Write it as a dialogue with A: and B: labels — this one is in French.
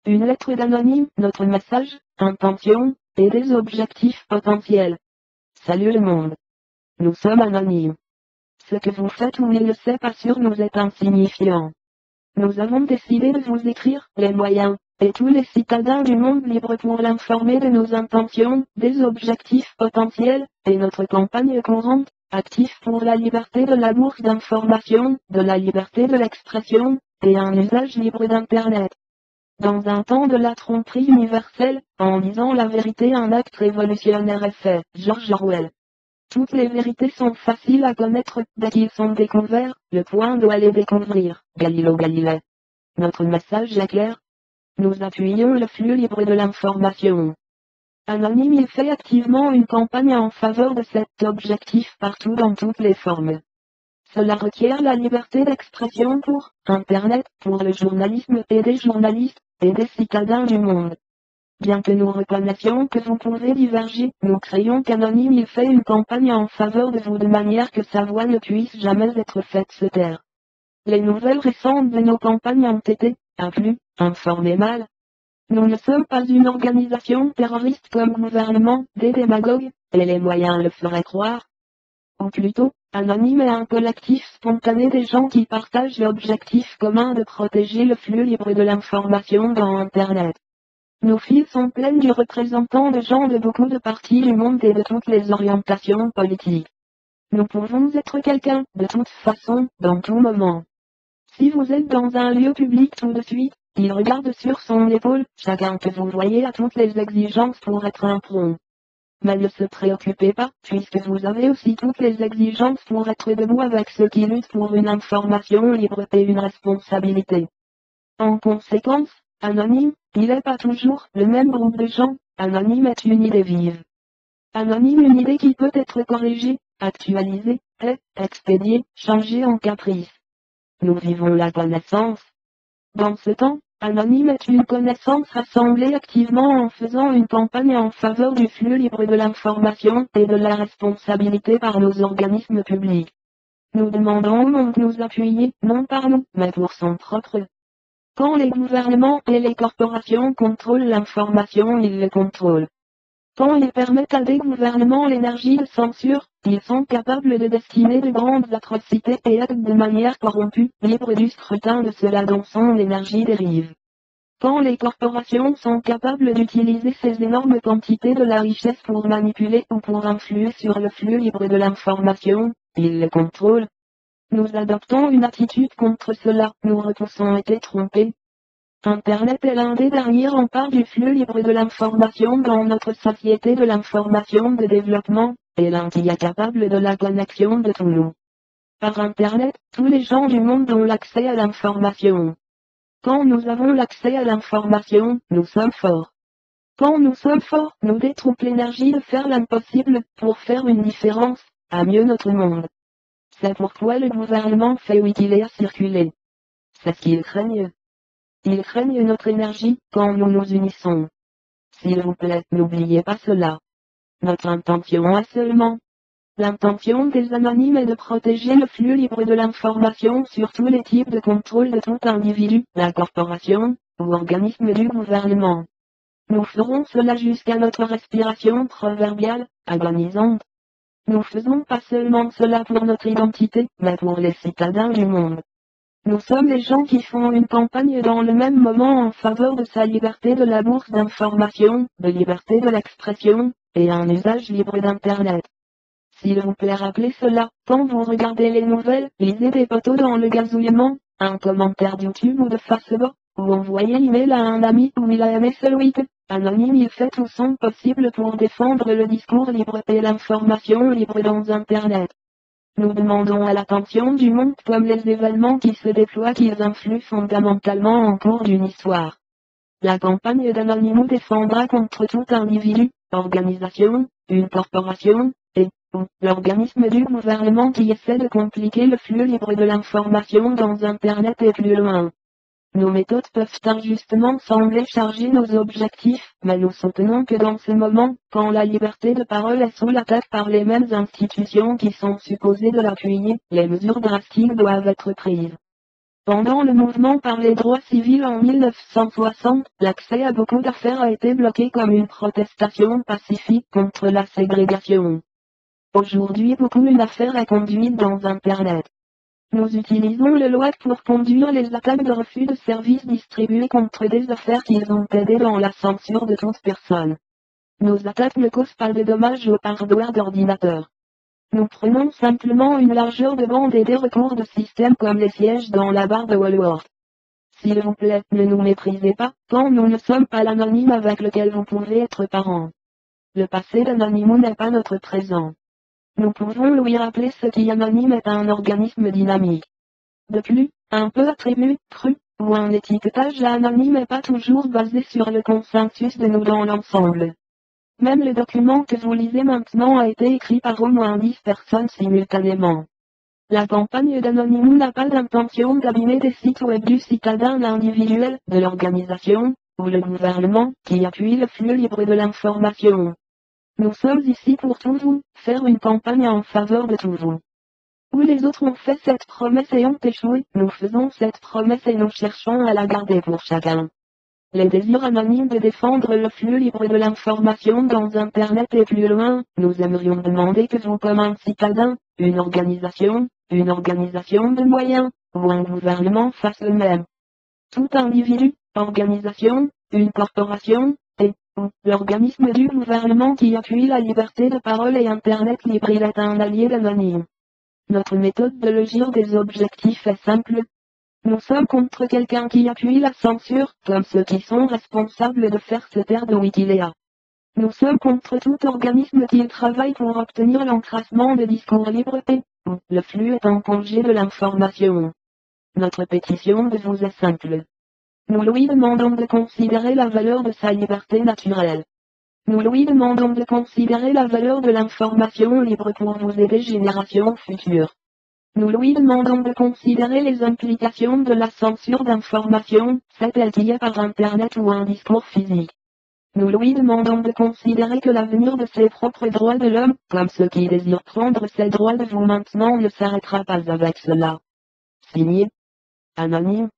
A: Une lettre d'anonyme, notre message, intention, et des objectifs potentiels. Salut le monde. Nous sommes anonymes. Ce que vous faites ou ne le sait pas sûr nous est insignifiant. Nous avons décidé de vous écrire les moyens, et tous les citadins du monde libre pour l'informer de nos intentions, des objectifs potentiels, et notre campagne courante, actif pour la liberté de la bourse d'information, de la liberté de l'expression, et un usage libre d'Internet. Dans un temps de la tromperie universelle, en disant la vérité un acte révolutionnaire est fait. George Orwell. Toutes les vérités sont faciles à connaître dès qu'ils sont découverts, le point doit les découvrir. Galileo Galilei. Notre message est clair. Nous appuyons le flux libre de l'information. Anonyme il fait activement une campagne en faveur de cet objectif partout dans toutes les formes. Cela requiert la liberté d'expression pour Internet, pour le journalisme et des journalistes, et des citadins du monde. Bien que nous reconnaissions que vous pouvez diverger, nous créons qu'Anonyme il fait une campagne en faveur de vous de manière que sa voix ne puisse jamais être faite se taire. Les nouvelles récentes de nos campagnes ont été, à plus, informées mal. Nous ne sommes pas une organisation terroriste comme gouvernement, des démagogues, et les moyens le feraient croire. Ou plutôt, Anonyme est un collectif spontané des gens qui partagent l'objectif commun de protéger le flux libre de l'information dans Internet. Nos files sont pleines de représentants de gens de beaucoup de parties du monde et de toutes les orientations politiques. Nous pouvons être quelqu'un, de toute façon, dans tout moment. Si vous êtes dans un lieu public tout de suite, il regarde sur son épaule, chacun que vous voyez a toutes les exigences pour être un prompt. Mais ne se préoccupez pas, puisque vous avez aussi toutes les exigences pour être debout avec ceux qui luttent pour une information libre et une responsabilité. En conséquence, Anonyme, il n'est pas toujours le même groupe de gens. Anonyme est une idée vive. Anonyme une idée qui peut être corrigée, actualisée, expédiée, changée en caprice. Nous vivons la connaissance. Dans ce temps, Anonyme est une connaissance rassemblée activement en faisant une campagne en faveur du flux libre de l'information et de la responsabilité par nos organismes publics. Nous demandons au monde de nous appuyer, non par nous, mais pour son propre. Quand les gouvernements et les corporations contrôlent l'information, ils le contrôlent. Quand ils permettent à des gouvernements l'énergie de censure, ils sont capables de destiner de grandes atrocités et actes de manière corrompue, libre du scrutin de cela dont son énergie dérive. Quand les corporations sont capables d'utiliser ces énormes quantités de la richesse pour manipuler ou pour influer sur le flux libre de l'information, ils le contrôlent. Nous adoptons une attitude contre cela, nous repoussons été trompés. Internet est l'un des derniers remparts du flux libre de l'information dans notre société de l'information de développement, et l'un qui est capable de la connexion de tous nous. Par Internet, tous les gens du monde ont l'accès à l'information. Quand nous avons l'accès à l'information, nous sommes forts. Quand nous sommes forts, nous détroupons l'énergie de faire l'impossible, pour faire une différence, à mieux notre monde. C'est pourquoi le gouvernement fait Wikileaks circuler. C'est ce qu'ils craignent. Ils craignent notre énergie, quand nous nous unissons. S'il vous plaît, n'oubliez pas cela. Notre intention est seulement. L'intention des anonymes est de protéger le flux libre de l'information sur tous les types de contrôle de tout individu, la corporation, ou organisme du gouvernement. Nous ferons cela jusqu'à notre respiration proverbiale, agonisante. Nous faisons pas seulement cela pour notre identité, mais pour les citadins du monde. Nous sommes les gens qui font une campagne dans le même moment en faveur de sa liberté de la bourse d'information, de liberté de l'expression, et un usage libre d'Internet. S'il vous plaît rappelez cela, quand vous regardez les nouvelles, lisez des photos dans le gazouillement, un commentaire YouTube ou de Facebook, ou envoyez l'email à un ami où il a aimé ce tweet. Anonyme il fait tout son possible pour défendre le discours libre et l'information libre dans Internet. Nous demandons à l'attention du monde comme les événements qui se déploient qu'ils influent fondamentalement en cours d'une histoire. La campagne d'Anonymous défendra contre tout individu, organisation, une corporation, ou l'organisme du gouvernement qui essaie de compliquer le flux libre de l'information dans Internet et plus loin. Nos méthodes peuvent injustement sembler charger nos objectifs, mais nous soutenons que dans ce moment, quand la liberté de parole est sous l'attaque par les mêmes institutions qui sont supposées de l'appuyer, les mesures drastiques doivent être prises. Pendant le mouvement par les droits civils en 1960, l'accès à beaucoup d'affaires a été bloqué comme une protestation pacifique contre la ségrégation. Aujourd'hui une affaire est conduite dans Internet. Nous utilisons le web pour conduire les attaques de refus de services distribués contre des affaires qui ont aidé dans la censure de toute personne. Nos attaques ne causent pas de dommages au hardware d'ordinateur. Nous prenons simplement une largeur de bande et des recours de système comme les sièges dans la barre de Walworth. S'il vous plaît, ne nous méprisez pas, quand nous ne sommes pas l'anonyme avec lequel vous pouvez être parent. Le passé d'Anonymous n'est pas notre présent. Nous pouvons lui rappeler ce qui Anonyme est un organisme dynamique. De plus, un peu attribut, cru, ou un étiquetage à Anonyme n'est pas toujours basé sur le consensus de nous dans l'ensemble. Même le document que vous lisez maintenant a été écrit par au moins 10 personnes simultanément. La campagne d'Anonymous n'a pas l'intention d'abîmer des sites web du citadin individuel, de l'organisation, ou le gouvernement, qui appuie le flux libre de l'information. Nous sommes ici pour tout vous, faire une campagne en faveur de tout vous. Où les autres ont fait cette promesse et ont échoué, nous faisons cette promesse et nous cherchons à la garder pour chacun. Les désirs anonymes de défendre le flux libre de l'information dans Internet et plus loin, nous aimerions demander que vous comme un citadin, une organisation de moyens, ou un gouvernement fasse le même. Tout individu, organisation, une corporation, ou l'organisme du gouvernement qui appuie la liberté de parole et Internet libre il est un allié d'anonyme. Notre méthode de logir des objectifs est simple. Nous sommes contre quelqu'un qui appuie la censure, comme ceux qui sont responsables de faire se taire de Wikileaks. Nous sommes contre tout organisme qui travaille pour obtenir l'encrassement de discours libres et, où le flux est en congé de l'information. Notre pétition de vous est simple. Nous lui demandons de considérer la valeur de sa liberté naturelle. Nous lui demandons de considérer la valeur de l'information libre pour vous et des générations futures. Nous lui demandons de considérer les implications de la censure d'informations, c'est-elle qui est par Internet ou un discours physique. Nous lui demandons de considérer que l'avenir de ses propres droits de l'homme, comme ceux qui désirent prendre ses droits de vous maintenant ne s'arrêtera pas avec cela. Signé. Anonyme.